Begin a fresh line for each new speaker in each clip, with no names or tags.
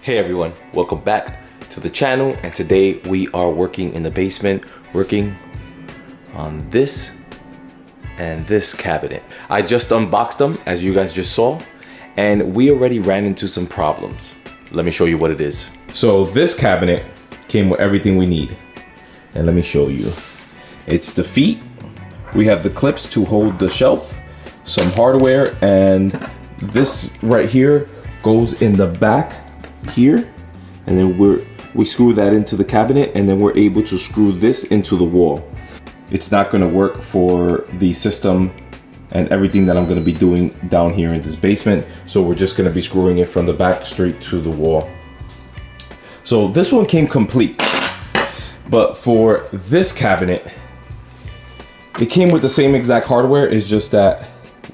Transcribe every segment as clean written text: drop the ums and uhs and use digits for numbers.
Hey everyone, welcome back to the channel, and today we are working in the basement, working on this and this cabinet. I just unboxed them, as you guys just saw, and we already ran into some problems. Let me show you what it is. So this cabinet came with everything we need, and let me show you. It's the feet, we have the clips to hold the shelf, some hardware, and this right here goes in the back here, and then we screw that into the cabinet, and then we're able to screw this into the wall. It's not going to work for the system and everything that I'm going to be doing down here in this basement, so we're just going to be screwing it from the back straight to the wall. So this one came complete, but for this cabinet it came with the same exact hardware. It's just that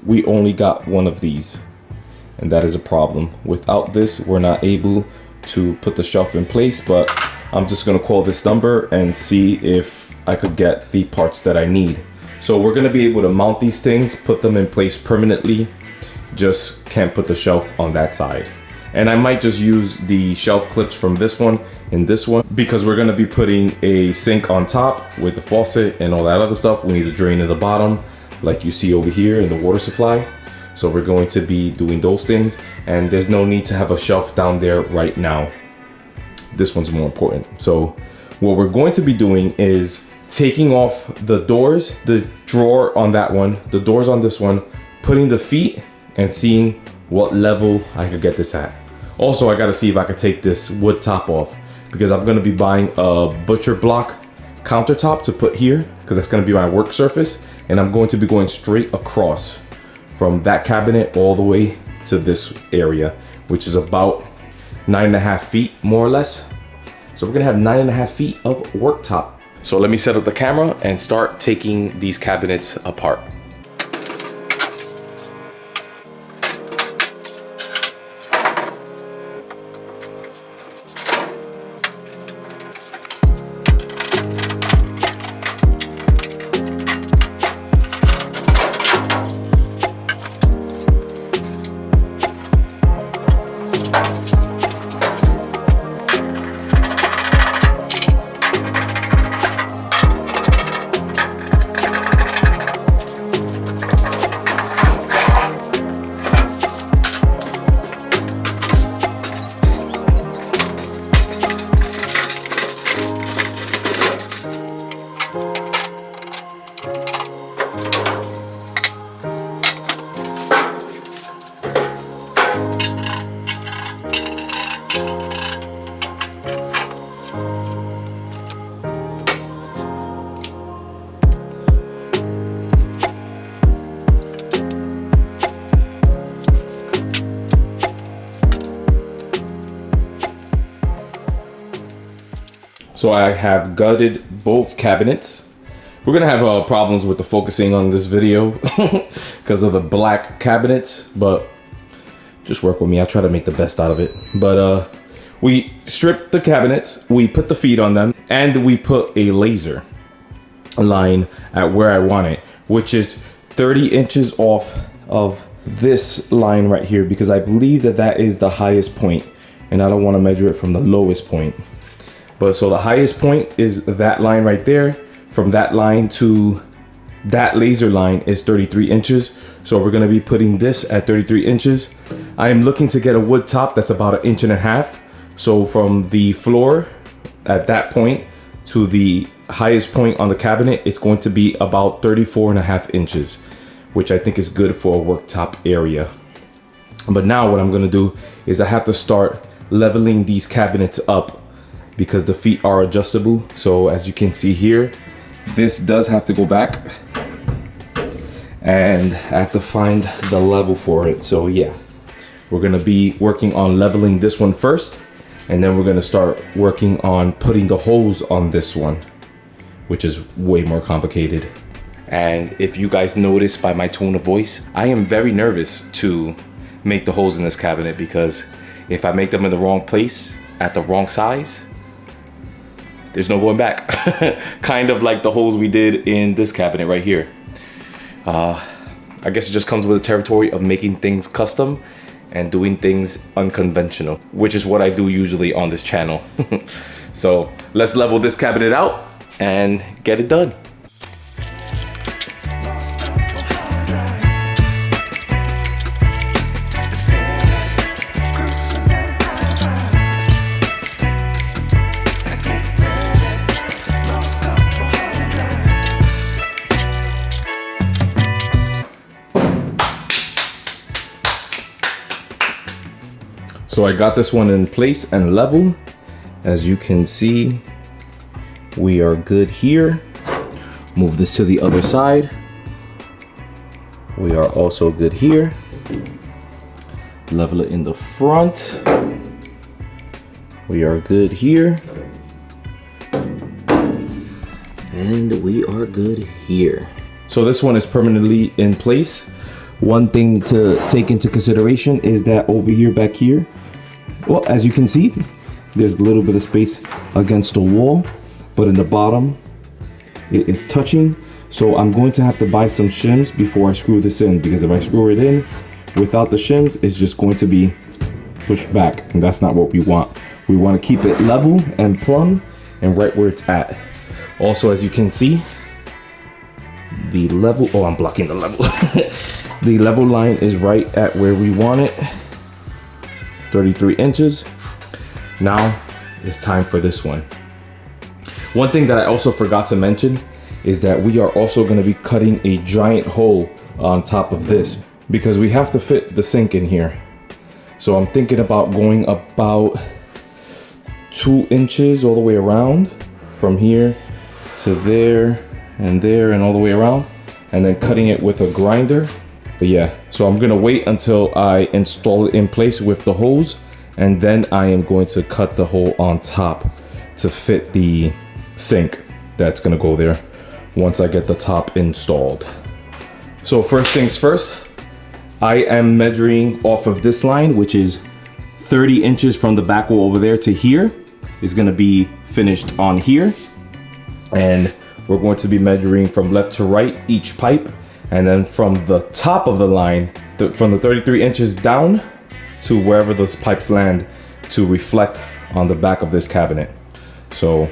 we only got one of these, and that is a problem. Without this, we're not able to put the shelf in place, but I'm just gonna call this number and see if I could get the parts that I need. So we're gonna be able to mount these things, put them in place permanently, just can't put the shelf on that side. And I might just use the shelf clips from this one and this one, because we're gonna be putting a sink on top with the faucet and all that other stuff. We need a drain at the bottom, like you see over here in the water supply. So we're going to be doing those things, and there's no need to have a shelf down there right now. This one's more important. So what we're going to be doing is taking off the doors, the drawer on that one, the doors on this one, putting the feet, and seeing what level I could get this at. Also, I gotta see if I could take this wood top off, because I'm gonna be buying a butcher block countertop to put here, because that's gonna be my work surface, and I'm going to be going straight across from that cabinet all the way to this area, which is about 9.5 feet, more or less. So we're gonna have 9.5 feet of worktop. So let me set up the camera and start taking these cabinets apart. So I have gutted both cabinets. We're gonna have problems with the focusing on this video because of the black cabinets, but just work with me. I'll try to make the best out of it. But we stripped the cabinets, we put the feet on them, and we put a laser line at where I want it, which is 30 inches off of this line right here, because I believe that that is the highest point, and I don't want to measure it from the lowest point. But so the highest point is that line right there. From that line to that laser line is 33 inches. So we're gonna be putting this at 33 inches. I am looking to get a wood top that's about 1.5 inches. So from the floor at that point to the highest point on the cabinet, it's going to be about 34.5 inches, which I think is good for a worktop area. But now what I'm gonna do is I have to start leveling these cabinets up, because the feet are adjustable. So as you can see here, this does have to go back, and I have to find the level for it. So yeah, we're gonna be working on leveling this one first, and then we're gonna start working on putting the holes on this one, which is way more complicated. And if you guys notice by my tone of voice, I am very nervous to make the holes in this cabinet, because if I make them in the wrong place at the wrong size, there's no going back. Kind of like the holes we did in this cabinet right here. I guess it just comes with the territory of making things custom, and doing things unconventional, which is what I do usually on this channel. So let's level this cabinet out and get it done. So I got this one in place and level. As you can see, we are good here. Move this to the other side. We are also good here. Level it in the front. We are good here. And we are good here. So this one is permanently in place. One thing to take into consideration is that over here, back here, well, as you can see, there's a little bit of space against the wall, but in the bottom, it is touching. So I'm going to have to buy some shims before I screw this in, because if I screw it in without the shims, it's just going to be pushed back, and that's not what we want. We want to keep it level and plumb and right where it's at. Also, as you can see, the level, oh, I'm blocking the level. The level line is right at where we want it. 33 inches. Now it's time for this one. One thing that I also forgot to mention is that we are also going to be cutting a giant hole on top of this, because we have to fit the sink in here. So I'm thinking about going about 2 inches all the way around, from here to there and all the way around, and then cutting it with a grinder. But yeah, so I'm gonna wait until I install it in place with the hose, and then I am going to cut the hole on top to fit the sink that's gonna go there once I get the top installed. So first things first, I am measuring off of this line, which is 30 inches from the back wall over there to here. Is gonna be finished on here. And we're going to be measuring from left to right each pipe, and then from the top of the line, from the 33 inches down to wherever those pipes land, to reflect on the back of this cabinet. So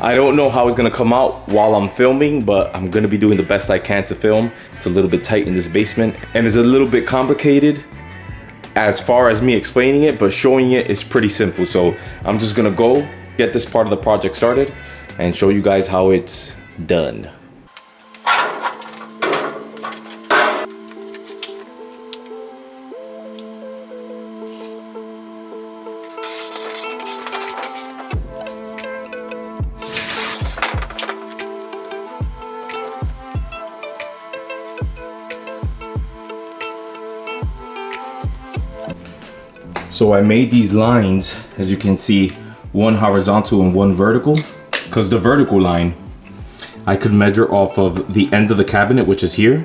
I don't know how it's gonna come out while I'm filming, but I'm gonna be doing the best I can to film. It's a little bit tight in this basement, and it's a little bit complicated as far as me explaining it, but showing it is pretty simple. So I'm just gonna go get this part of the project started and show you guys how it's done. So I made these lines, as you can see, one horizontal and one vertical, because the vertical line I could measure off of the end of the cabinet, which is here,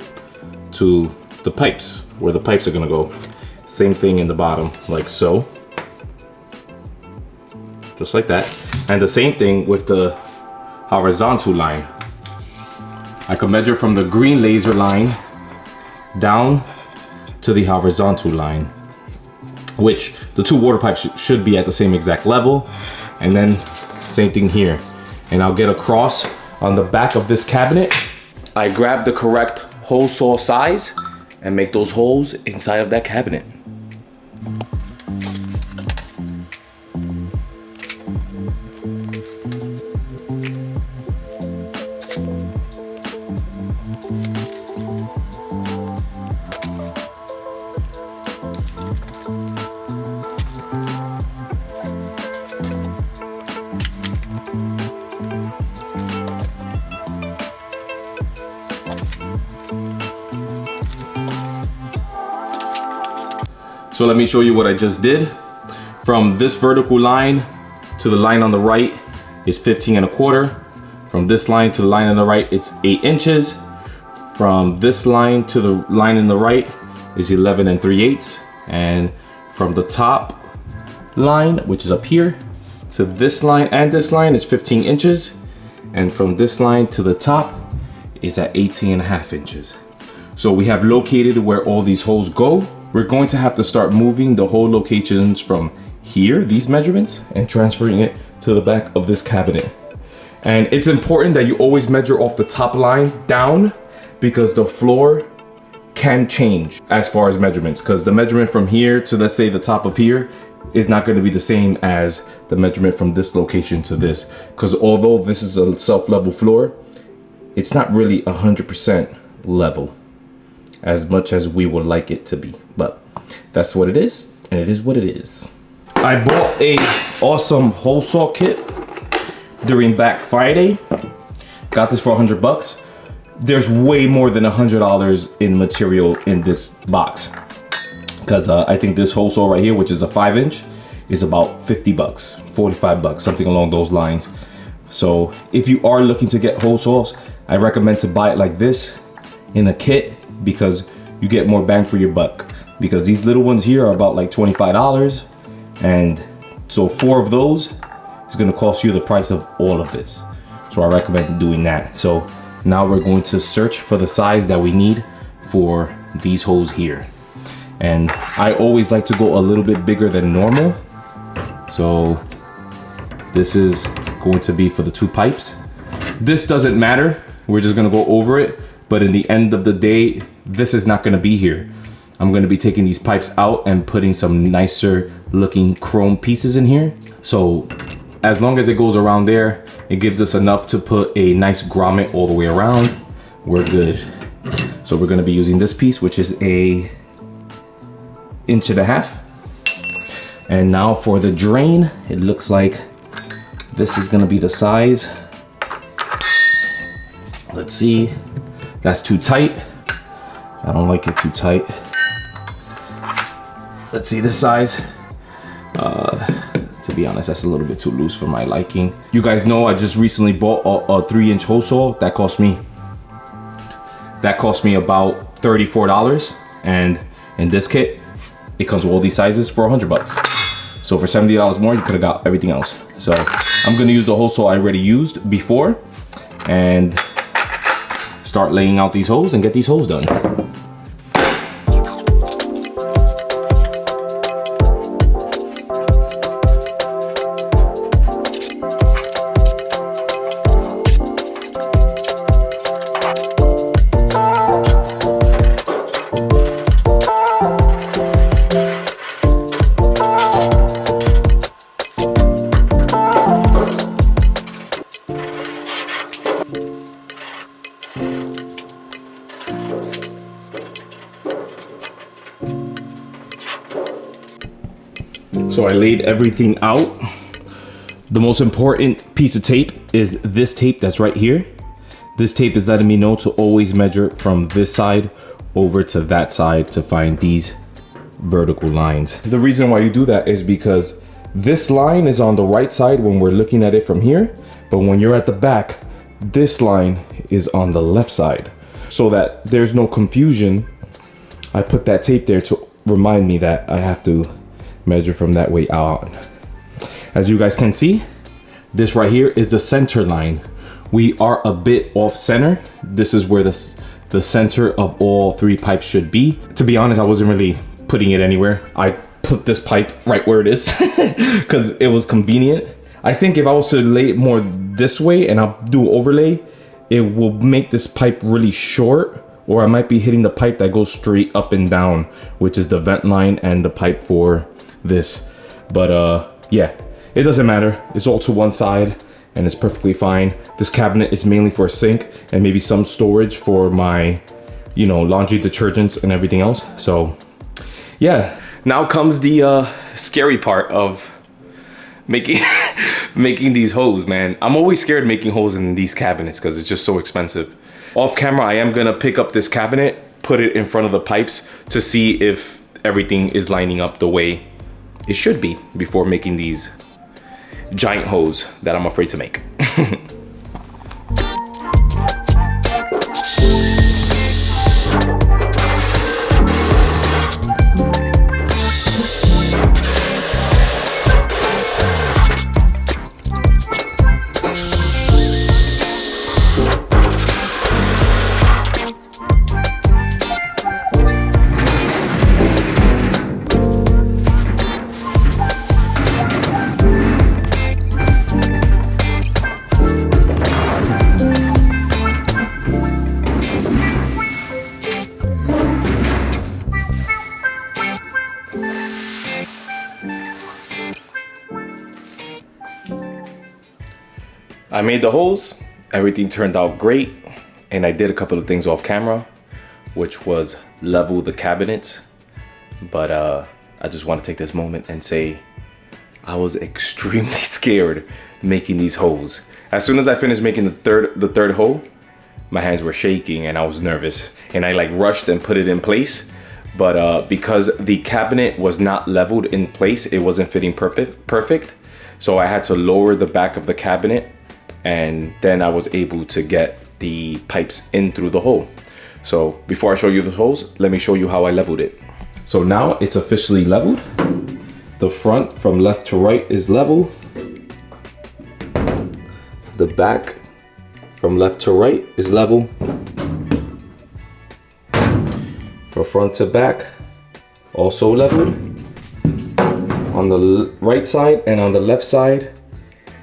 to the pipes, where the pipes are gonna go. Same thing in the bottom, like so. Just like that. And the same thing with the horizontal line. I could measure from the green laser line down to the horizontal line, which the two water pipes should be at the same exact level. And then same thing here. And I'll get across on the back of this cabinet. I grab the correct hole saw size and make those holes inside of that cabinet. So let me show you what I just did. From this vertical line to the line on the right is 15 1/4. From this line to the line on the right, it's 8 inches. From this line to the line in the right is 11 3/8. And from the top line, which is up here, to this line and this line is 15 inches. And from this line to the top is at 18 1/2 inches. So we have located where all these holes go. we're going to have to start moving the whole locations from here, these measurements, and transferring it to the back of this cabinet. And it's important that you always measure off the top line down, because the floor can change as far as measurements, because the measurement from here to, let's say, the top of here is not going to be the same as the measurement from this location to this, because although this is a self-level floor, it's not really 100% level as much as we would like it to be, but that's what it is, and it is what it is. I bought a awesome hole saw kit during Black Friday. Got this for 100 bucks. There's way more than $100 in material in this box, because I think this hole saw right here, which is a 5-inch, is about 50 bucks, 45 bucks, something along those lines. So if you are looking to get hole saws, I recommend to buy it like this in a kit, because you get more bang for your buck, because these little ones here are about like $25, and so 4 of those is going to cost you the price of all of this. So I recommend doing that. So now we're going to search for the size that we need for these holes here, and I always like to go a little bit bigger than normal. So this is going to be for the 2 pipes. This doesn't matter, we're just going to go over it, but in the end of the day, this is not going to be here. I'm going to be taking these pipes out and putting some nicer looking chrome pieces in here. So as long as it goes around there, it gives us enough to put a nice grommet all the way around. We're good. So we're going to be using this piece, which is a 1.5 inches. And now for the drain, it looks like this is going to be the size. Let's see. That's too tight. I don't like it too tight. Let's see this size. To be honest, that's a little bit too loose for my liking. You guys know I just recently bought a 3-inch hole saw. That cost me about $34. And in this kit, it comes with all these sizes for 100 bucks. So for $70 more, you could have got everything else. So I'm gonna use the hole saw I already used before and start laying out these holes and get these holes done. So I laid everything out. The most important piece of tape is this tape that's right here. This tape is letting me know to always measure from this side over to that side to find these vertical lines. The reason why you do that is because this line is on the right side when we're looking at it from here, but when you're at the back, this line is on the left side. So that there's no confusion, I put that tape there to remind me that I have to measure from that way out. As you guys can see, this right here is the center line. We are a bit off center. This is where the center of all 3 pipes should be. To be honest, I wasn't really putting it anywhere. I put this pipe right where it is because it was convenient. I think if I was to lay it more this way and I'll do overlay, it will make this pipe really short, or I might be hitting the pipe that goes straight up and down, which is the vent line and the pipe for this. But yeah, it doesn't matter. It's all to one side and it's perfectly fine. This cabinet is mainly for a sink and maybe some storage for my, you know, laundry detergents and everything else. So yeah, now comes the scary part of making making these holes, man. I'm always scared making holes in these cabinets because it's just so expensive. Off camera, I am gonna pick up this cabinet, put it in front of the pipes to see if everything is lining up the way it should be before making these giant holes that I'm afraid to make. I made the holes, everything turned out great, and I did a couple of things off camera, which was level the cabinets. But I just want to take this moment and say I was extremely scared making these holes. As soon as I finished making the third hole, my hands were shaking and I was nervous, and I like rushed and put it in place. But because the cabinet was not leveled in place, it wasn't fitting perfect. So I had to lower the back of the cabinet, and then I was able to get the pipes in through the hole. So before I show you the holes, let me show you how I leveled it. So now it's officially leveled. The front from left to right is level. The back from left to right is level. From front to back, also leveled. On the right side and on the left side,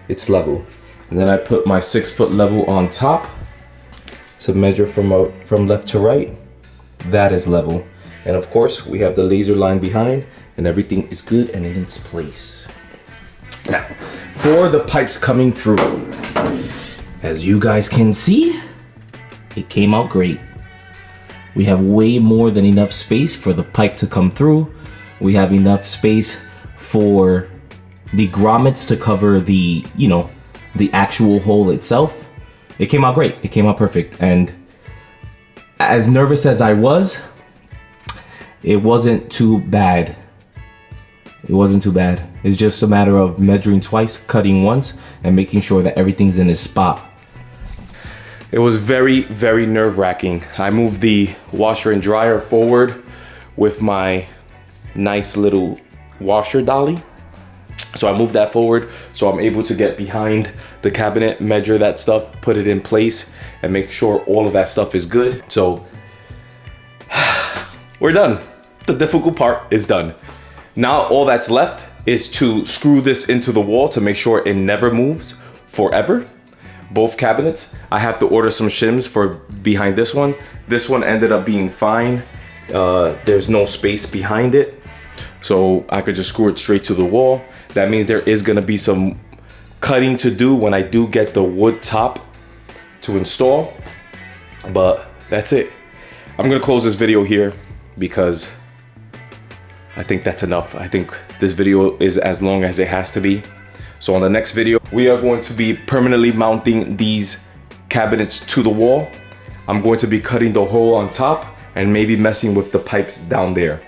it's level. And then I put my 6-foot level on top to measure from left to right. That is level. And of course, we have the laser line behind, and everything is good and in its place. Now, for the pipes coming through, as you guys can see, it came out great. We have way more than enough space for the pipe to come through. We have enough space for the grommets to cover the, the actual hole itself. It came out great. It came out perfect. And as nervous as I was, it wasn't too bad. It wasn't too bad. It's just a matter of measuring twice, cutting once, and making sure that everything's in its spot. It was very, very nerve-wracking. I moved the washer and dryer forward with my nice little washer dolly. So I moved that forward so I'm able to get behind the cabinet, measure that stuff, put it in place, and make sure all of that stuff is good. So we're done. The difficult part is done. Now all that's left is to screw this into the wall to make sure it never moves forever. Both cabinets. I have to order some shims for behind this one. This one ended up being fine. There's no space behind it, so I could just screw it straight to the wall. That means there is gonna be some cutting to do when I do get the wood top to install, but that's it. I'm gonna close this video here because I think that's enough. I think this video is as long as it has to be. So on the next video, we are going to be permanently mounting these cabinets to the wall. I'm going to be cutting the hole on top and maybe messing with the pipes down there.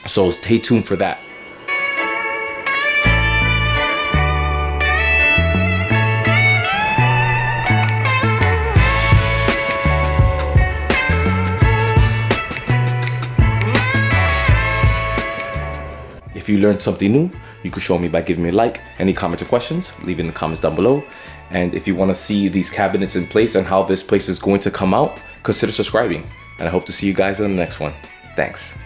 So stay tuned for that. If you learned something new, you can show me by giving me a like. Any comments or questions, leave in the comments down below. And if you want to see these cabinets in place and how this place is going to come out, consider subscribing. And I hope to see you guys in the next one. Thanks.